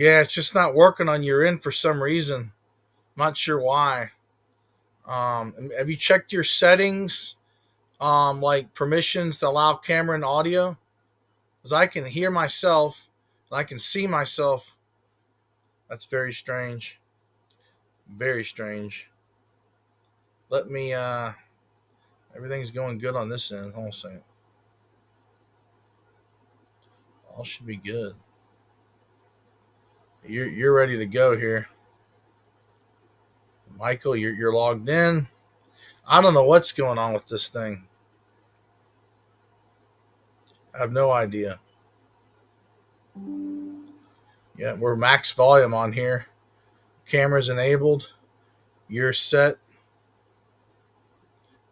Yeah, it's just not working on your end for some reason. I'm not sure why. Have you checked your settings, like permissions to allow camera and audio? Because I can hear myself and I can see myself. That's very strange. Very strange. Let me. Everything's going good on this end. Hold on a second. All should be good. You're ready to go here, Michael. You're logged in. I don't know what's going on with this thing. I have no idea. Yeah, we're max volume on here. Cameras enabled. You're set.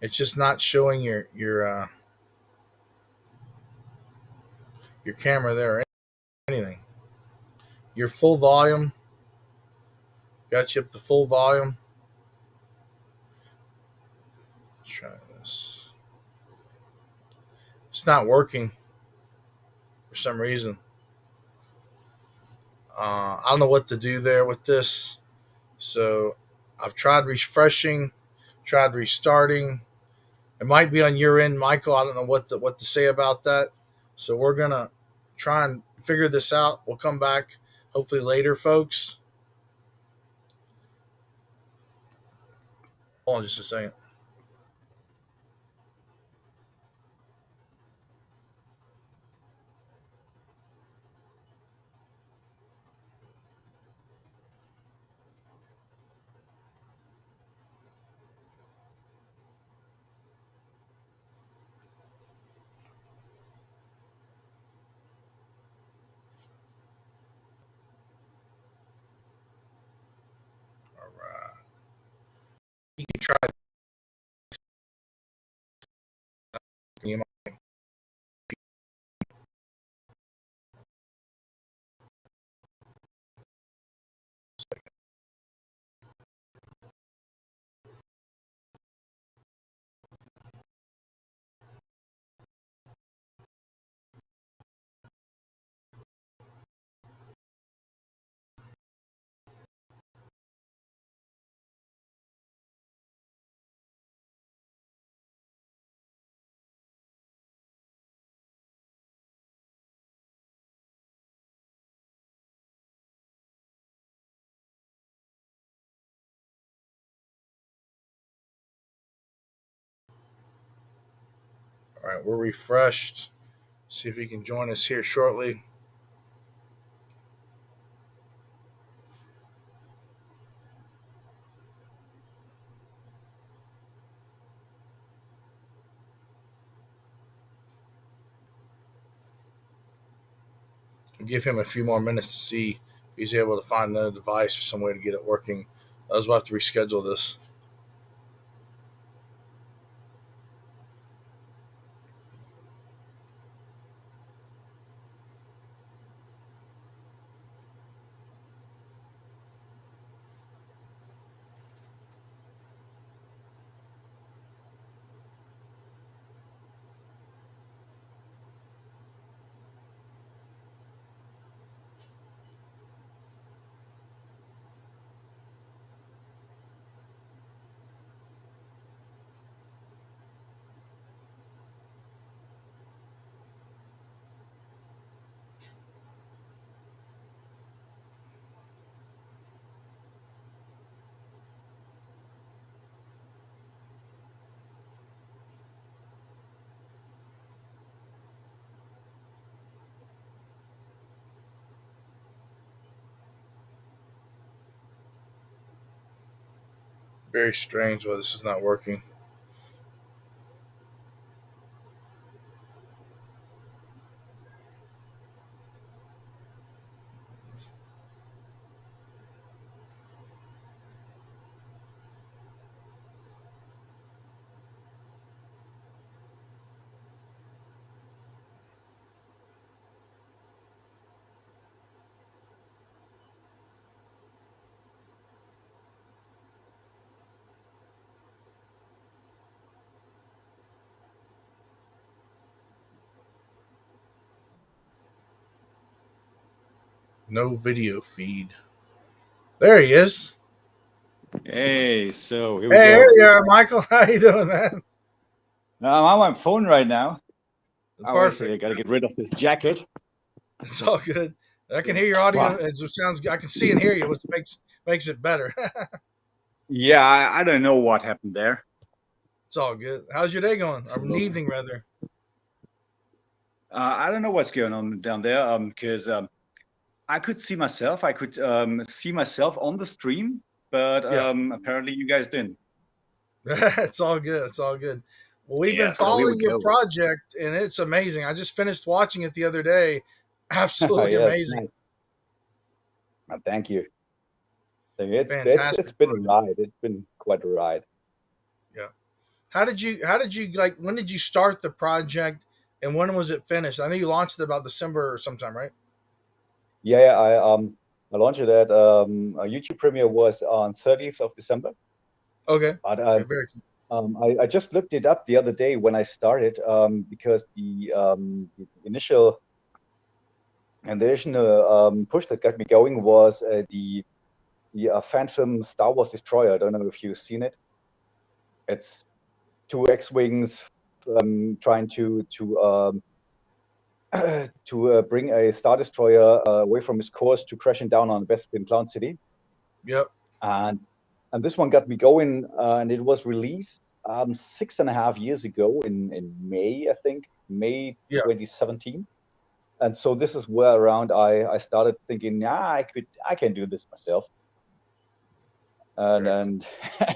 It's just not showing your camera there or anything. Your full volume. Got you up to full volume. Let's try this. It's not working for some reason. I don't know what to do there with this. So I've tried refreshing, tried restarting. It might be on your end, Michael. I don't know what to say about that. So we're gonna try and figure this out. We'll come back hopefully later, folks. Hold on just a second. All right. You can try. You All right, we're refreshed. See if he can join us here shortly. We'll give him a few more minutes to see if he's able to find another device or some way to get it working. Otherwise, we'll have to reschedule this. Very strange why this is not working. No video feed. There he is. Hey, so here we Hey, go. there you are, Michael. How you doing, man? Now, I'm on my phone right now. Oh, wait a second. Perfect. I gotta get rid of this jacket. It's all good. I can hear your audio. Wow. It sounds. I can see and hear you, which makes it better. Yeah, I don't know what happened there. It's all good. How's your day going? Or an So, evening, rather. I don't know what's going on down there. Because I could see myself. I could see myself on the stream, but Yeah, apparently you guys didn't. it's all good. It's all good. Well, we've been Yeah. So here we following your go. project, and it's amazing. I just finished watching it the other day. Absolutely Yes. amazing. Nice. Thank you. It's Fantastic been a project. ride. It's been quite a ride. Yeah. How did you like when did you start the project and when was it finished? I know you launched it about December or sometime, right? Yeah. I launched it at a YouTube premiere was on 30th of December. Okay. But Okay, very cool. I just looked it up the other day when I started because the initial and the initial push that got me going was the fan film Star Wars Destroyer. I don't know if you've seen it. It's two X-wings trying to bring a Star Destroyer away from his course to crashing down on Bespin Cloud City. Yep. And and this one got me going, and it was released 6.5 years ago in May, I think, May Yeah. 2017. And so this is where around I started thinking, yeah, I can do this myself. And Very cool.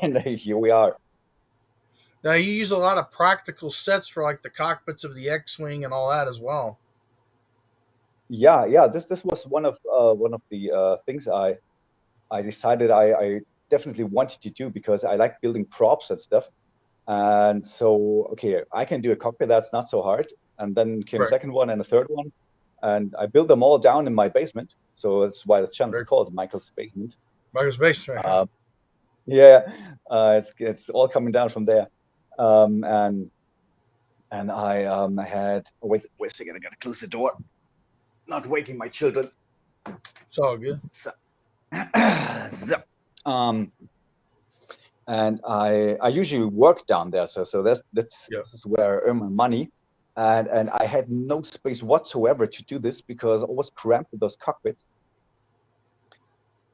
and and here we are. Now you use a lot of practical sets for like the cockpits of the X-wing and all that as well. Yeah. This was one of the things I decided I definitely wanted to do because I like building props and stuff. And so, okay, I can do a cockpit. That's not so hard. And then came a Right. second one and a third one, and I built them all down in my basement. So that's why the channel is Very cool. called Michael's Basement. Michael's base, right? Uh, yeah, it's all coming down from there. Um, and and I had wait a second. I gotta close the door. Not waking my children. It's all good. So, so, um, and I usually work down there. So Yeah. this is where I earn my money. And I had no space whatsoever to do this because I was cramped with those cockpits.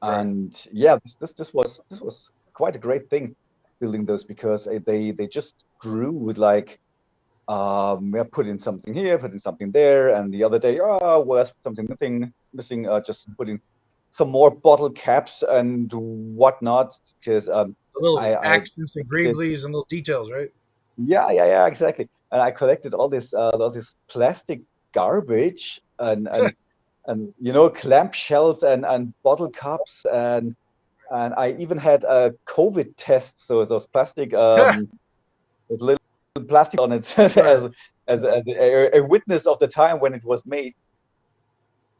Right. And yeah, this was quite a great thing building those because they just grew with like yeah, put in something here, put in something there, and the other day, oh, well, there's something missing. Just put in some more bottle caps and whatnot because The little I accents and did. greeblies and little details, right? Yeah, exactly. And I collected all this plastic garbage and clamshells and bottle cups and I even had a COVID tests, so those plastic with little plastic on it Right. as a witness of the time when it was made.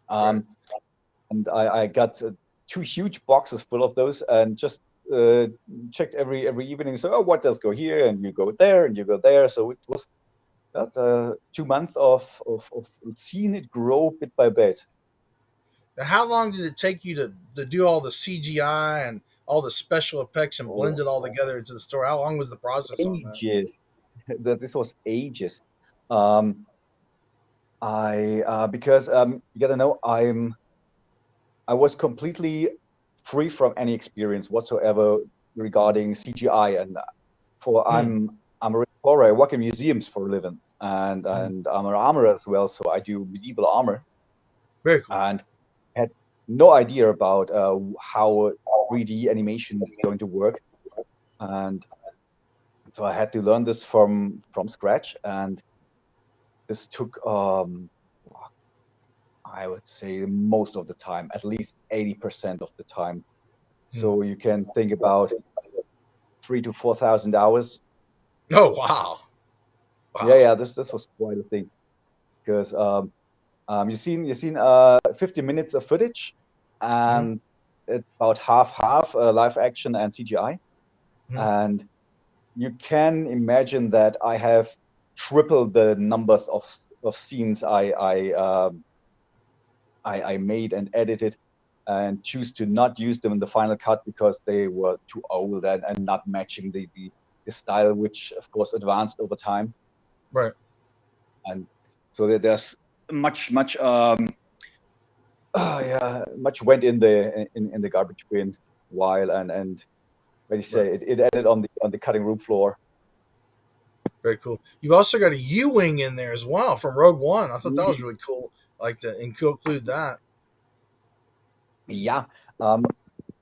Right. Um, and I got two huge boxes full of those and just uh, checked every evening. So, oh, what does go here? And you go there and you go there. So it was that 2 months of seeing it grow bit by bit. Now, how long did it take you to do all the CGI and all the special effects and blend Oh, it all together into the story? How long was the process on that? ages. This was ages. Um, I because you gotta know I was completely free from any experience whatsoever regarding CGI, and for Mm, I'm a restorer. I work in museums for a living, and mm. and I'm an armorer as well. So I do medieval armor, Very cool. and had no idea about how 3D animation is going to work, and so I had to learn this from scratch, and this took I would say most of the time, at least 80% of the time. Mm. So you can think about 3 to 4 thousand hours. Oh wow, wow. Yeah. This was quite a thing because you seen 50 minutes of footage, Hmm. and it's about half live action and CGI, Hmm. and you can imagine that I have tripled the numbers of scenes I I made and edited, and choose to not use them in the final cut because they were too old and not matching the style, which of course advanced over time. Right. And so there's much oh yeah, much went in the garbage bin while and what do you Right. say, it ended on the cutting room floor. Very cool. You've also got a U wing in there as well from Rogue One. I thought that was Mhm. really cool. I like to include that. Yeah. Um,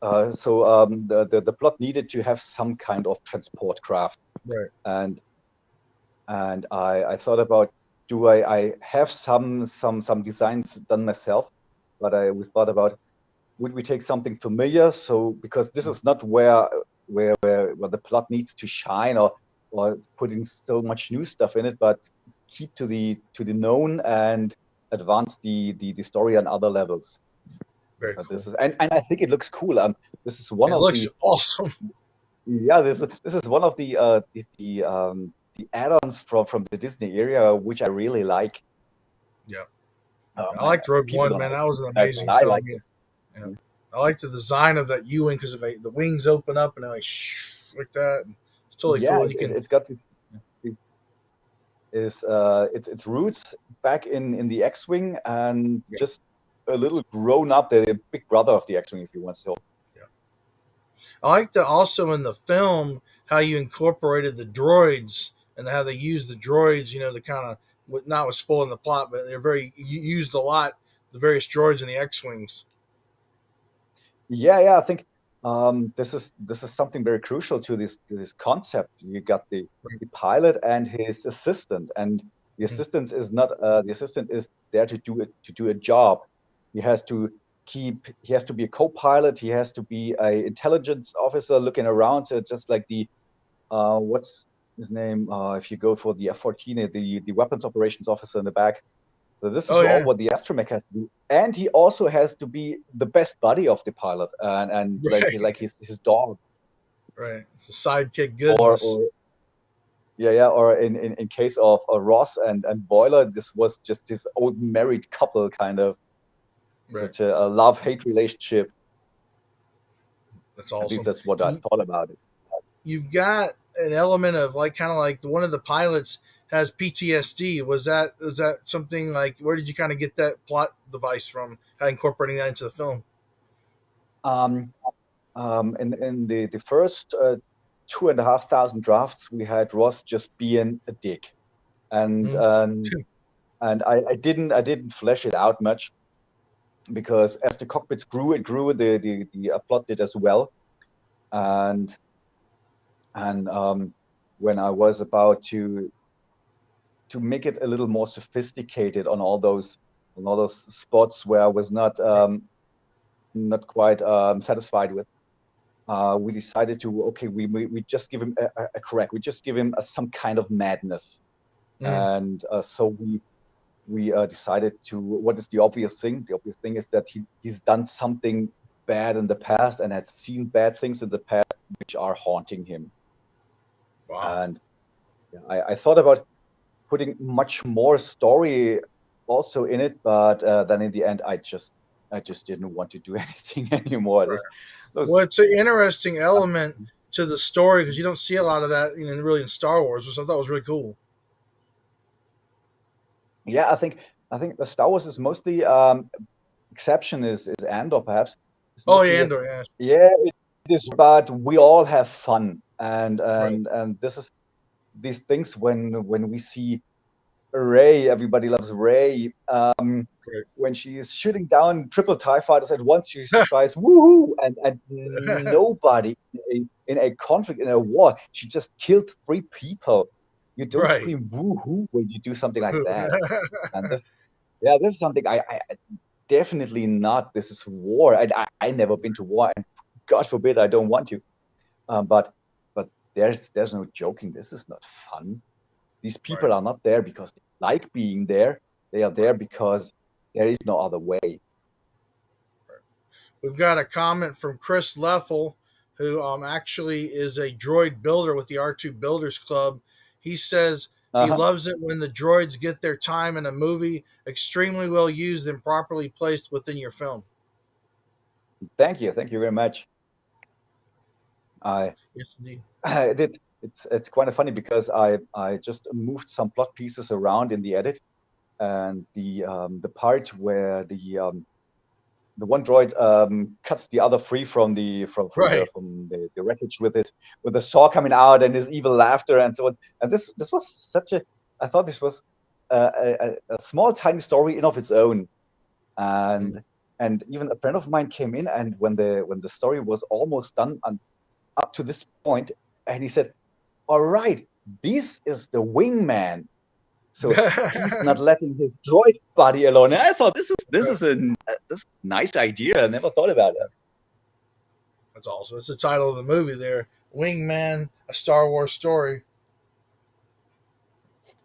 the plot needed to have some kind of transport craft, Right. and I thought about, do I have some designs done myself, but I was thought about, would we take something familiar, so because this is not where the plot needs to shine, or putting so much new stuff in it, but keep to the known and advance the story on other levels. Very This cool. is and I think it looks cool. This is one It of looks the awesome. yeah, this is one of the add-ons from the Disney area, which I really like. Yeah. I And liked Rogue people One, don't man. like That was it, an but amazing I film. like Yeah. it. Yeah. I like the design of that U wing because the wings open up and they're like shh, like that. It's totally Yeah, cool. And you can it's got this its roots back in the X-wing, and yeah, just a little grown up, the big brother of the X-wing, if you want. So yeah. I like the also in the film how you incorporated the droids and how they use the droids. You know, the kind of not with spoiling the plot, but they're very you used a lot the various droids in the X wings. yeah, I think this is something very crucial to this concept. You got Right. the pilot and his assistant, and Mhm. the assistant is there to do a job. He has to he has to be a co-pilot. He has to be a intelligence officer looking around. So just like the what's his name? If you go for the F-14, the weapons operations officer in the back. So this is Oh all yeah, what the astromech has to do, and he also has to be the best buddy of the pilot, and right, like his dog, right. It's a sidekick or goodness. yeah, or in case of Ross and Boiler, this was just this old married couple kind of, Right. such a love hate relationship. That's At least awesome. that's what I thought about it. You've got an element of like kind of like one of the pilots has PTSD. Was that something like where did you kind of get that plot device from? How incorporating that into the film? Um, in the first 2,500 drafts, we had Ross just being a dick, and Mm. um, and I didn't flesh it out much, because as the cockpits grew, it grew. The plot did as well, and and when I was about to make it a little more sophisticated on all those spots where I was not quite satisfied with, we decided to, okay, we just give him a crack. We just give him some kind of madness, Mm. and so we decided to, what is the obvious thing? The obvious thing is that he's done something bad in the past and has seen bad things in the past which are haunting him. Wow. And yeah, I thought about putting much more story also in it, but then in the end, I just didn't want to do anything anymore. Those Well, it's an interesting element to the story because you don't see a lot of that, really in Star Wars, which I thought was really cool. yeah, I think the Star Wars is mostly, exception is Andor perhaps. It's Oh yeah, mostly, Andor, yeah, yeah, it is, but we all have fun, right, and this is these things when we see Ray, everybody loves Ray. When she is shooting down triple TIE fighters at once, she cries woohoo, and right, nobody in a conflict, in a war, she just killed three people. You don't right. scream woohoo when you do something like that. And this, yeah, this is something I definitely not. This is war. I never been to war, and God forbid I don't want to. But there's no joking. This is not fun. These Right, people are not there because they like being there. They are there right. because there is no other way. We've got a comment from Chris Leffel, who actually is a droid builder with the R2 Builders Club. He says He Uh-huh. loves it when the droids get their time in a movie, extremely well used and properly placed within your film. Thank you very much. I Yes, indeed. I did. It's kind of funny because I just moved some plot pieces around in the edit, and the part where the one droid cuts the other free from Right. the wreckage with the saw coming out and his evil laughter and so on. And this was such a I thought this was a small tiny story in of its own. Mm. And and even a friend of mine came in, and when the story was almost done and up to this point, and he said, "All right, this is the wingman." So he's not letting his droid buddy alone. And I thought this is this nice idea. I never thought about it. That's awesome. It's the title of the movie there. Wingman, a Star Wars story.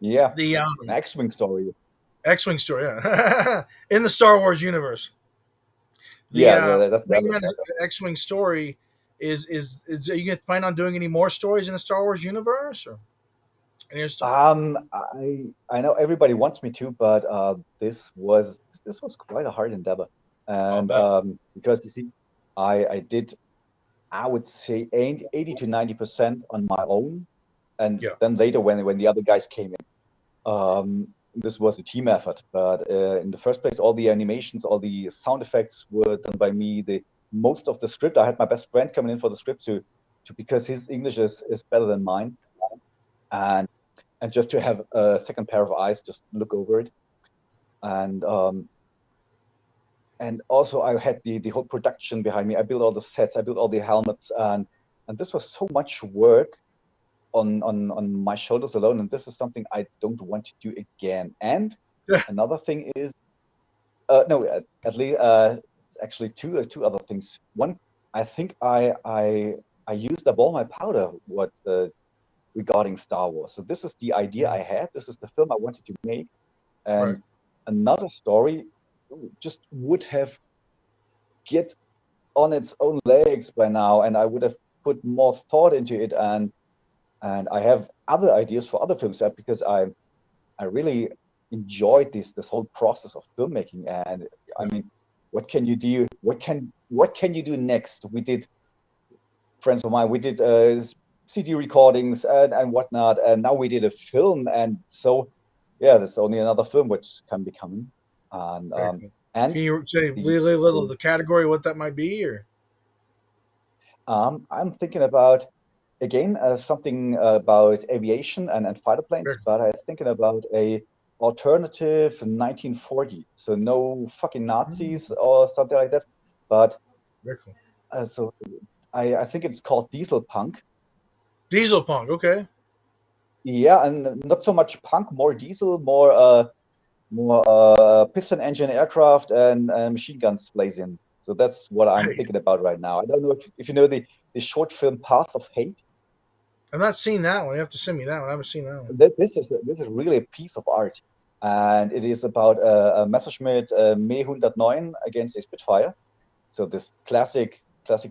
Yeah, The an X-wing story. X-wing story, yeah. In the Star Wars universe. The Yeah, that Wingman X-wing story is are you gonna plan on doing any more stories in the Star Wars universe or any other stuff? I know everybody wants me to, but this was quite a hard endeavor, I'll and bet. because you see, I did I would say 80 to 90% on my own, and Yeah. then later when the other guys came in, this was a team effort. But in the first place, all the animations, all the sound effects were done by me. The most of the script, I had my best friend coming in for the script to because his English is better than mine, and just to have a second pair of eyes, just look over it, and also I had the whole production behind me. I built all the sets, I built all the helmets, and this was so much work on my shoulders alone, and this is something I don't want to do again. And another thing is, no, at least actually two other things. One, I think I used up all my powder what regarding Star Wars. So this is the idea I Mm, had. This is the film I wanted to make, right. and another story just would have get on its own legs by now, and I would have put more thought into it, and I have other ideas for other films because I really enjoyed this whole process of filmmaking. And I Yeah. mean, what can you do? What can you do next? We did friends of mine. We did CD recordings and whatnot, and now we did a film. And so, yeah, there's only another film which can be coming. And Very cool. and Can you say a the little of the category what that might be or I'm thinking about again something about aviation and fighter planes, very but I'm thinking about a alternative 1940. So no fucking cool. Nazis or something like that. But Very cool. so I think it's called diesel punk. Diesel punk, okay. Yeah, and not so much punk, more diesel, more piston engine aircraft and machine guns blazing. So that's what I'm thinking Nice. about right now. I don't know if you know the short film Path of Hate. I've not seen that one. You have to send me that one. I haven't seen that one. This is really a piece of art, and it is about a Messerschmitt Me 109 against a Spitfire. So this classic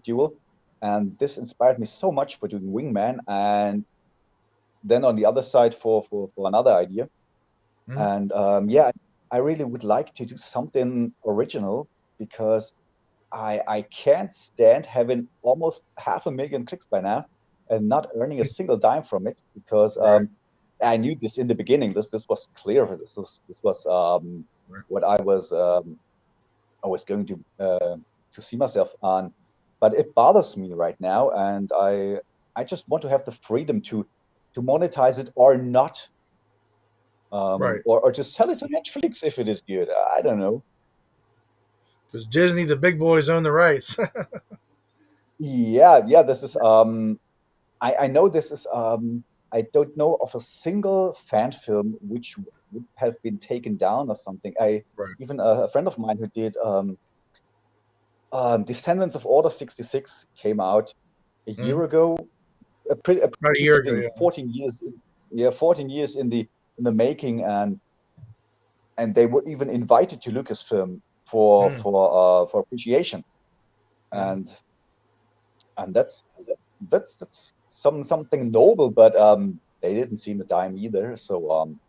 duel, and this inspired me so much for doing Wingman, and then on the other side for another idea. Mm, And yeah, I really would like to do something original because I can't stand having almost 500,000 clicks by now and not earning a single dime from it because right. I knew this in the beginning. This was clear. This was Right. what I was going to see myself on, but it bothers me right now, and I just want to have the freedom to monetize it or not, Right. or to sell it to Netflix if it is good. I don't know. Because Disney, the big boys, own the rights. Yeah. This is I know this is I don't know of a single fan film which would have been taken down or something. I Right. even a friend of mine who did Descendants of Order 66 came out a Mm, year ago, a about a pretty year good ago, thing. yeah. 14 years, yeah, 14 years in the making, and they were even invited to Lucasfilm Mm, for appreciation, mm. and that's something noble, but they didn't seem to dime either. So And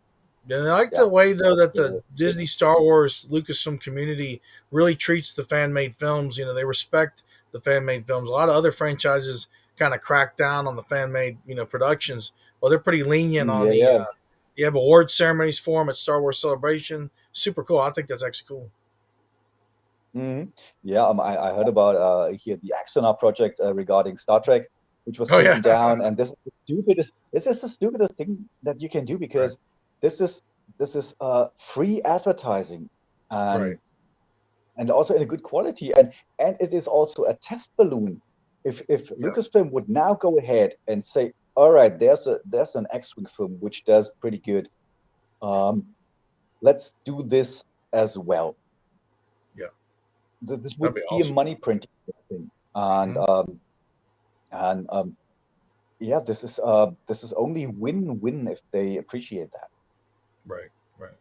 I like yeah, the way though that's that the Disney Star Wars Lucasfilm community really treats the fan made films. You know, they respect the fan made films. A lot of other franchises kind of crack down on the fan made, productions. Well, they're pretty lenient on yeah, the. yeah. You have award ceremonies for them at Star Wars Celebration. Super cool. I think that's actually cool. Hmm. Yeah, I heard about here the Axonar project regarding Star Trek, which was Oh yeah, taken down, and this is the stupidest thing that you can do right, because this is this is free advertising, right, and also in a good quality, and it is also a test balloon. If yeah, Lucasfilm would now go ahead and say, all right, there's an X-wing film which does pretty good, um, let's do this as well. yeah. This That'd would be be a awesome. money printing thing, Hmm. and yeah, this is only win-win if they appreciate that. Right, right.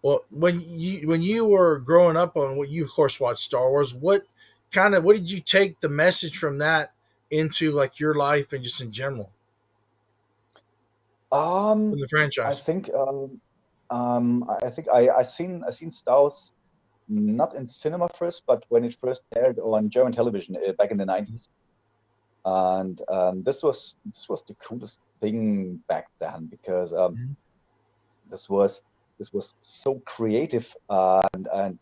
Well, when you were growing up on what you of course watched Star Wars, what did you take the message from that into like your life and just in general from Um, the I franchise? think I think I seen Star Wars not in cinema first, but when it first aired on German television back in the 90s. And this was the coolest thing back then because Mm-hmm. this was this was so creative and on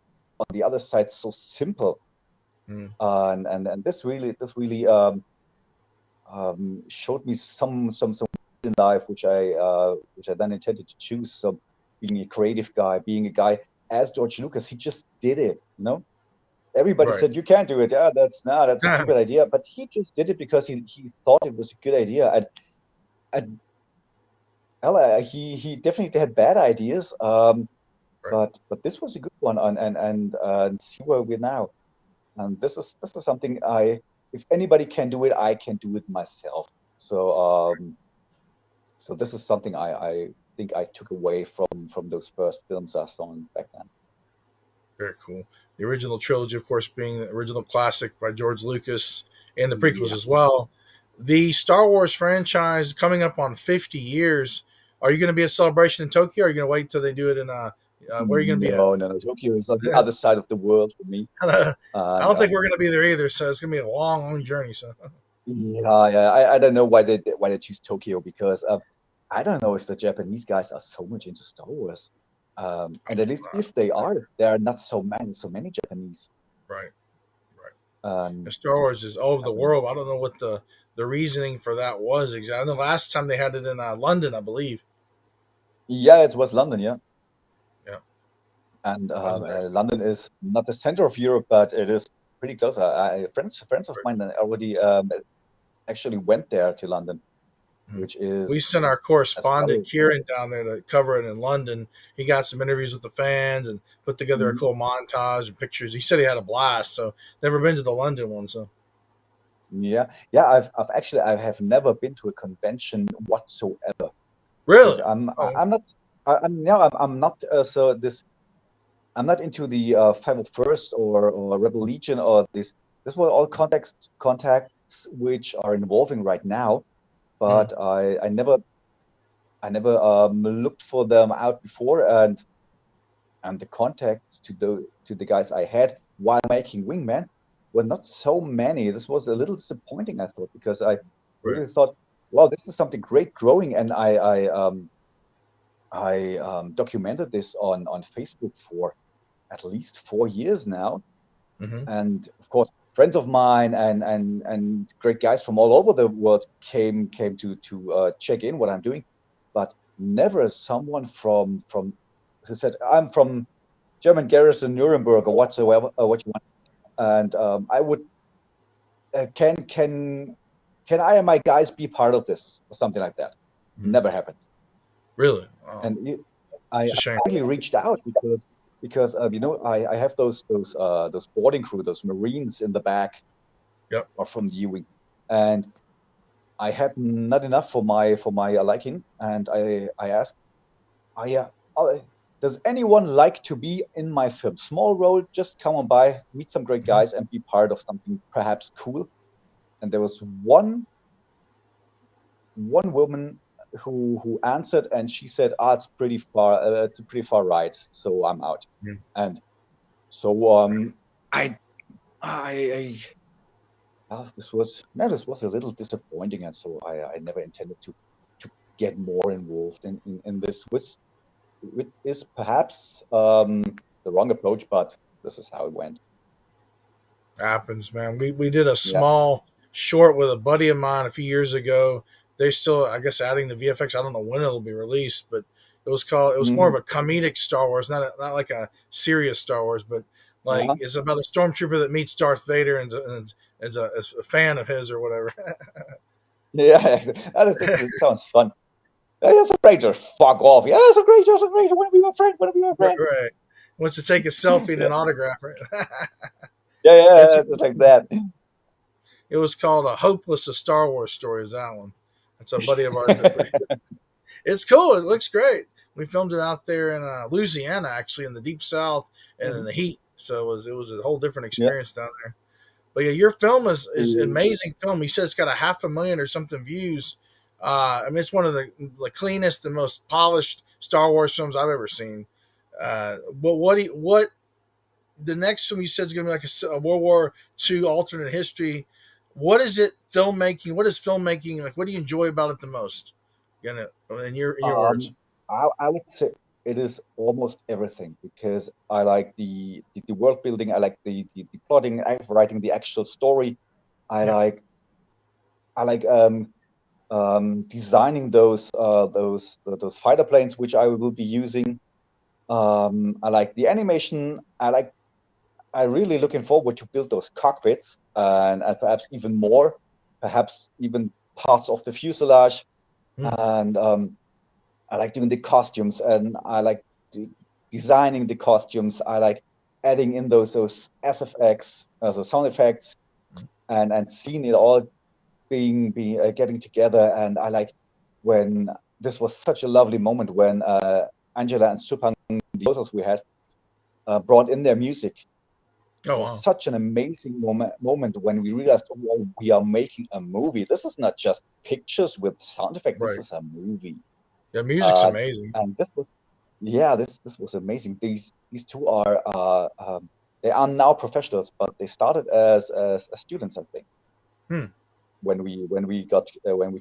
the other side so simple. And this really showed me some in life which I then intended to choose. So being a creative guy, being a guy as George Lucas, he just did it, you know. Everybody Right. said you can't do it. Yeah, that's a stupid idea. But he just did it because he thought it was a good idea. And hell, he definitely had bad ideas. Right. But this was a good one. And see where we're now. And this is something I, if anybody can do it, I can do it myself. So this is something I think I took away from those first films I saw back then. Very cool. The original trilogy, of course, being the original classic by George Lucas, and the prequels Yeah. as well. The Star Wars franchise coming up on 50 years. Are you going to be at Celebration in Tokyo? Or are you going to wait till they do it in where are you going to be at? No, no, no. Tokyo is on the other side of the world for me. I And don't think we're going to be there either, so it's going to be a long, long journey. So, yeah, I don't know why they choose Tokyo because I don't know if the Japanese guys are so much into Star Wars. And at least if they are, there are not so many Japanese. right, right. Um, And Star Wars is all over the um, world. I don't know what the reasoning for that was exactly. I know last time they had it in London, I believe. yeah, it was London, yeah, Yeah, and London. London is not the center of Europe, but it is pretty close. Friends of mine already actually went there to London, Mhm. which We is sent our as correspondent well. Kieran down there to cover it in London. He got some interviews with the fans and put together a Mhm. cool montage and pictures. He said he had a blast. So never been to the London one. So Yeah, yeah. I have never been to a convention whatsoever because really, oh, I'm not I'm no I'm not so this I'm not into the 501st or Rebel Legion or this were all contacts which are evolving right now, mm, but I never looked for them out before, and the contacts to the guys I had while making Wingman were not so many. This was a little disappointing, I thought, because I right, really thought, wow, this is something great growing, and I documented this on Facebook for at least 4 years now, mm-hmm, and of course, friends of mine and great guys from all over the world came to check in what I'm doing, but never someone from who said I'm from German garrison Nuremberg or whatsoever what you want, and I would can I and my guys be part of this or something like that. mm-hmm. Never happened, Really, oh, and it's I a shame. finally reached out because you know I have those boarding crew, those Marines in the back Yep. or from the U-wing, and I had not enough for my liking, and I asked, I uh, does anyone like to be in my film? Small role, just come on by, meet some great Mm-hmm. guys, and be part of something perhaps cool. And there was one woman who answered, and she said, it's a pretty far ride, so I'm out. Yeah. And so I I this was a little disappointing, and so I never intended to get more involved in this, which is perhaps the wrong approach, but this is how it went. Happens, man. We did a Yeah. small short with a buddy of mine a few years ago. They still, I guess, adding the VFX. I don't know when it'll be released, but it was more of Mhm. a comedic Star Wars, not like a serious Star Wars, but like Uh-huh. it's about a stormtrooper that meets Darth Vader and is a fan of his or whatever. Yeah, that sounds fun. That's a greater. Fuck off. Yeah, that's a great. That's a great. Want to be my friend? Want to be my Right, friend? right. Wants to take a selfie and Yeah, an autograph. Right? yeah, it's yeah. It's like that. it was called a Hopeless a Star Wars story. Is that one? That's a buddy of ours that it's cool. It looks great. We filmed it out there in Louisiana, actually, in the deep south and in Mhm. the heat. So it was a whole different Yeah. experience down there. But yeah, your film is an Mm. amazing film. You said it's got a 500,000 or something views. I mean, it's one of the cleanest and most polished Star Wars films I've ever seen. But what the next film you said is going to be like a World War II alternate history? What is it filmmaking? What is filmmaking like? What do you enjoy about it the most? In your words. Um, I would say it is almost everything because I like the world building. I like the plotting, writing the actual story. I Yeah. like I like designing those fighter planes, which I will be using. I like the animation. I really looking forward to build those cockpits and perhaps even more, perhaps even parts of the fuselage. Hmm. And I like doing the costumes, and I like designing the costumes. I like adding in those SFX, the sound effects, and seeing it all being getting together. And I like when this was such a lovely moment when Angela and Supang, the composers we had, brought in their music. It Oh was wow. such an amazing moment when we realized, oh, we are making a movie. This is not just pictures with sound effects. This Right. is a movie. Yeah, music's Uh, amazing. and this was, yeah, this was amazing. These two are they are now professionals, but they started as students, I think, Hmm. when we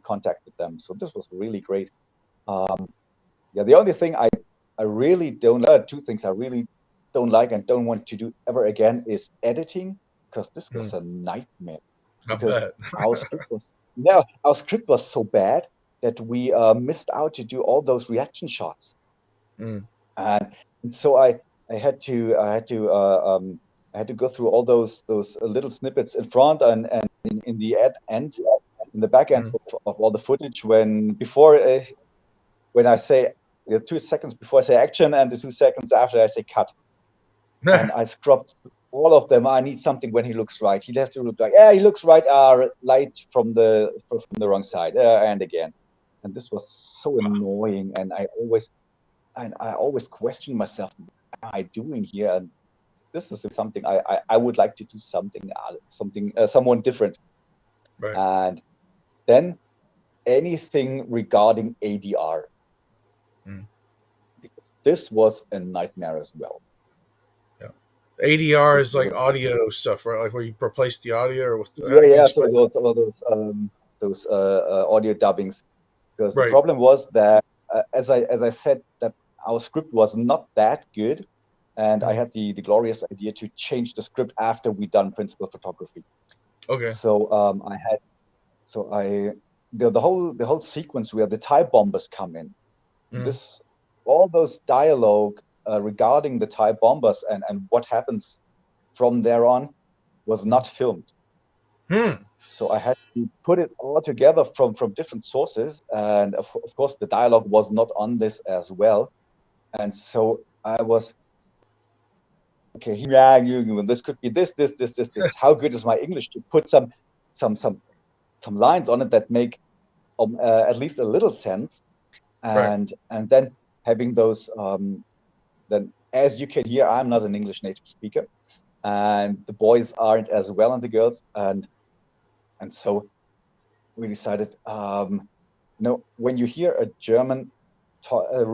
contacted them. So this was really great. Um, yeah, the only thing I really don't two things I really don't like and don't want to do ever again is editing, because this Hmm. was a nightmare. I Because bet. our script was so bad that we missed out to do all those reaction shots. Hmm. And so I had to go through all those little snippets in front and in the end in the back end Hmm. of all the footage when I say the 2 seconds before I say action and the 2 seconds after I say cut, and I scrubbed all of them. I need something when he looks right. He has to look like, yeah, he looks right. Light from the wrong side, and again. And this was so annoying, and I always question myself, what am I doing here? And this is something I would like to do someone different. Right. And then anything regarding ADR, Hmm. because this was a nightmare as well. Yeah. ADR This is like was audio stuff, right? Like where you replace the audio, or how Yeah, can you yeah. So explain that? all those audio dubbings, because the Right. problem was that as I said, that our script was not that good, and I Hmm. had the glorious idea to change the script after we done principal photography. Okay. So I had so I the whole sequence where the TIE bombers come in, Hmm. this all those dialogue regarding the TIE bombers and what happens from there on was not filmed. Hmm. So I had to put it all together from different sources, and of course the dialogue was not on this as well. And so I was okay. Yeah, this could be this. How good is my English to put some some some lines on it that make at least a little sense, Right. and then having those then, as you can hear, I'm not an English native speaker, and the boys aren't as well, and the girls, and so we decided. no, when you hear a German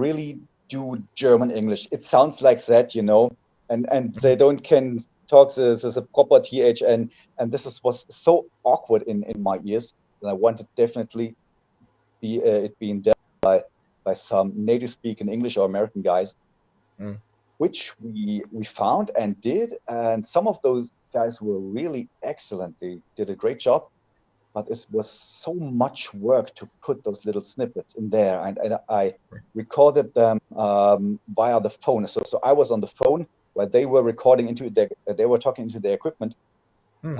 really do German English, it sounds like that, and they don't can talk the proper th, and was so awkward in my ears. And I wanted definitely be it being done by some native speaking English or American guys, Mm. which we found and did, and some of those guys were really excellent. They did a great job, but it was so much work to put those little snippets in there, and I recorded them via the phone. So I was on the phone while they were recording they were talking into their equipment, Mm.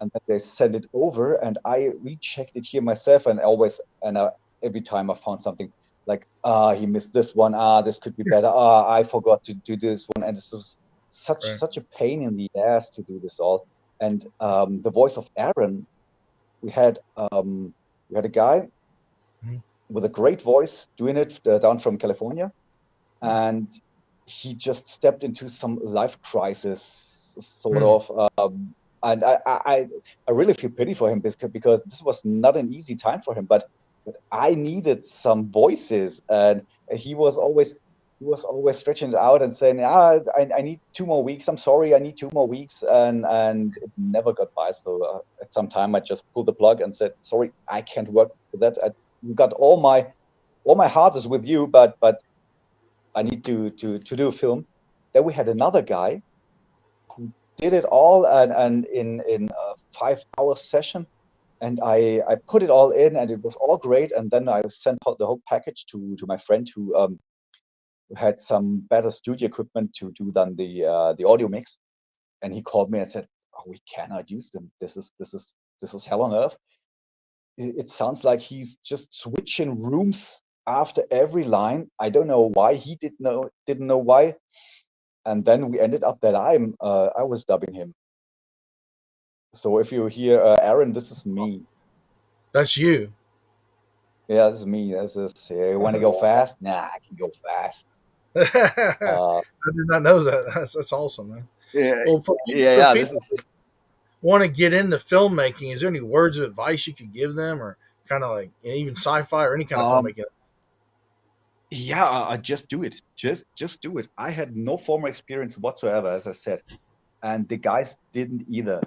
and then they sent it over, and I rechecked it here myself, and always every time I found something like he missed this one, this could be better, I forgot to do this one, and this was Right. such a pain in the ass to do this all. And the voice of Aaron, we had a guy Mm. with a great voice doing it down from California, Mm. and he just stepped into some life crisis, sort Mm. of. And I really feel pity for him because this was not an easy time for him. But I needed some voices, and he was always stretching it out and saying, I need 2 more weeks. I'm sorry, I need 2 more weeks, and it never got by. So at some time, I just pulled the plug and said, sorry, I can't work with that. You got all my heart is with you, but I need to do a film. Then we had another guy who did it all, and in a 5 hour session, and I put it all in, and it was all great. And then I sent out the whole package to my friend who had some better studio equipment to do then the audio mix, and he called me and said, oh, we cannot use them. This is hell on earth. It sounds like he's just switching rooms after every line. I don't know why. He didn't know why. And then we ended up that I was dubbing him. So if you hear Aaron, this is me. That's you. Yeah, this is me. This is you want to go fast? Nah, I can go fast. I Uh, did not know that. That's awesome, man. yeah, Well, for yeah. This people is who want to get into filmmaking, is there any words of advice you could give them, or kind of like even sci-fi or any kind of um, filmmaking? yeah. Just do it. Just do it. I had no formal experience whatsoever, as I said, and the guys didn't either.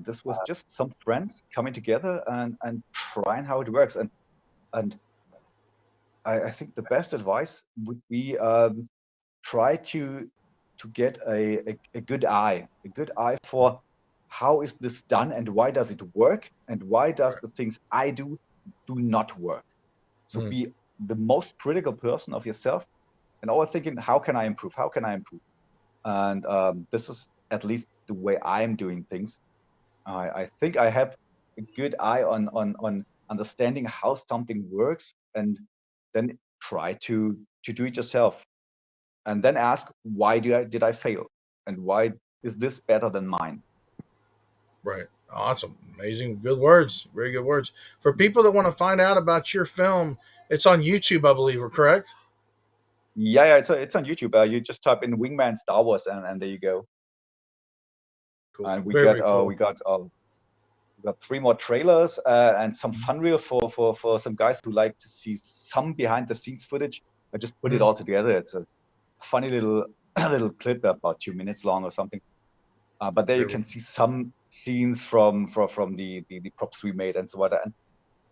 This was just some friends coming together and trying how it works. And I think the best advice would be try to get a good eye for how is this done and why does it work and why does Right. the things I do not work. So Mm. be the most critical person of yourself and always thinking, how can I improve? How can I improve? And this is at least the way I'm doing things. I think I have a good eye on understanding how something works, and then try to do it yourself, and then ask, why did I fail, and why is this better than mine? Right. Awesome. Amazing. Good words. Very good words. For people that want to find out about your film, it's on YouTube, I believe, or correct? Yeah, it's on YouTube. You just type in Wingman Star Wars, and there you go. Cool. And Very, very cool. we got 3 more trailers and some fun reels for some guys who like to see some behind the scenes footage. I just put it Mm. all together. It's a funny little little clip about 2 minutes long or something. But there you Very, can see some scenes from the props we made and so on. And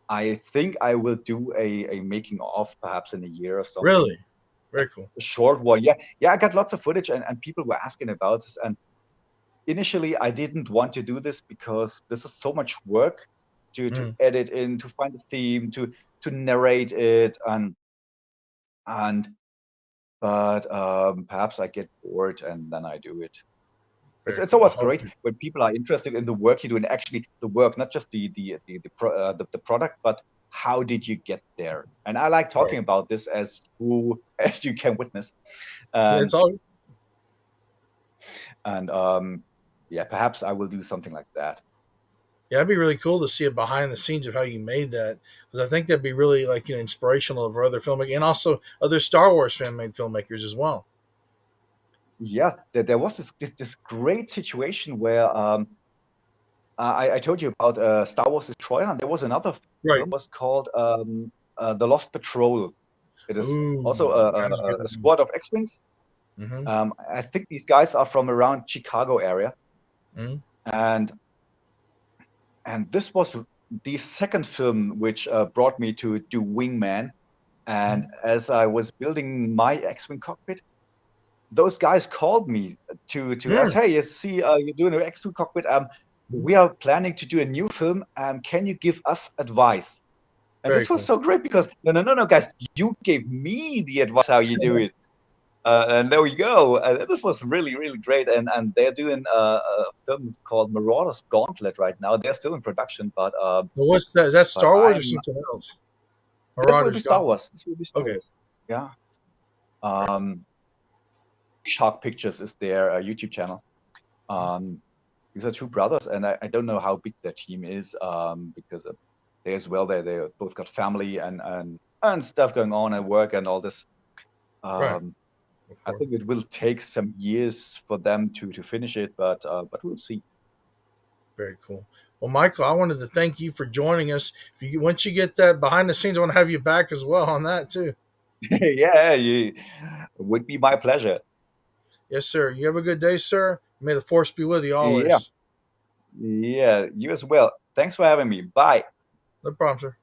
I think I will do a making of perhaps in a year or really? something. Very cool. A short one. Yeah, I got lots of footage, and people were asking about this. And initially I didn't want to do this because this is so much work to Mm. edit in, to find a theme, to narrate it, and but perhaps I get bored and then I do it. Very It's cool. I always hope great you. when people are interested in the work you do, and actually the work, not just the product, but how did you get there? And I like Right. talking about this as who as you can witness. It's And all. and yeah, perhaps I will do something like that. Yeah, it'd be really cool to see a behind the scenes of how you made that, because I think that'd be really like inspirational for other filmmakers and also other Star Wars fan made filmmakers as well. Yeah, there was this great situation where I told you about Star Wars Destroyer, and there was another Right. film was called the Lost Patrol. It is also Ooh, that was a good. squad of X-wings. Mm-hmm. I think these guys are from around Chicago area, Mm-hmm. and this was the second film which brought me to do Wingman. And as I was building my X-wing cockpit, those guys called me to ask, Mm, "Hey, you see, you're doing an X-wing cockpit. We are planning to do a new film. Can you give us advice?" And very this was cool. so great because no, guys, you gave me the advice how you do it. And there we go. This was really, really great. And they're doing a film called Marauders Gauntlet right now. They're still in production, Well, what's that? Is that but Star Wars or I'm something else? this will be Marauders Star Gone. Wars. This will be Star Okay. Wars. Yeah. Right. Um, Shark Pictures is their YouTube channel. Um, these are two brothers, and I don't know how big their team is because they as well they both got family and stuff going on and work and all this. Right. Um, Of I course. think it will take some years for them to finish it, but we'll see. Very cool. Well, Michael, I wanted to thank you for joining us. If you once you get that behind the scenes, I want to have you back as well on that too. Yeah, it would be my pleasure. Yes, sir. You have a good day, sir. May the force be with you Yeah, always. yeah, you as well. Thanks for having me. Bye. No problem, sir.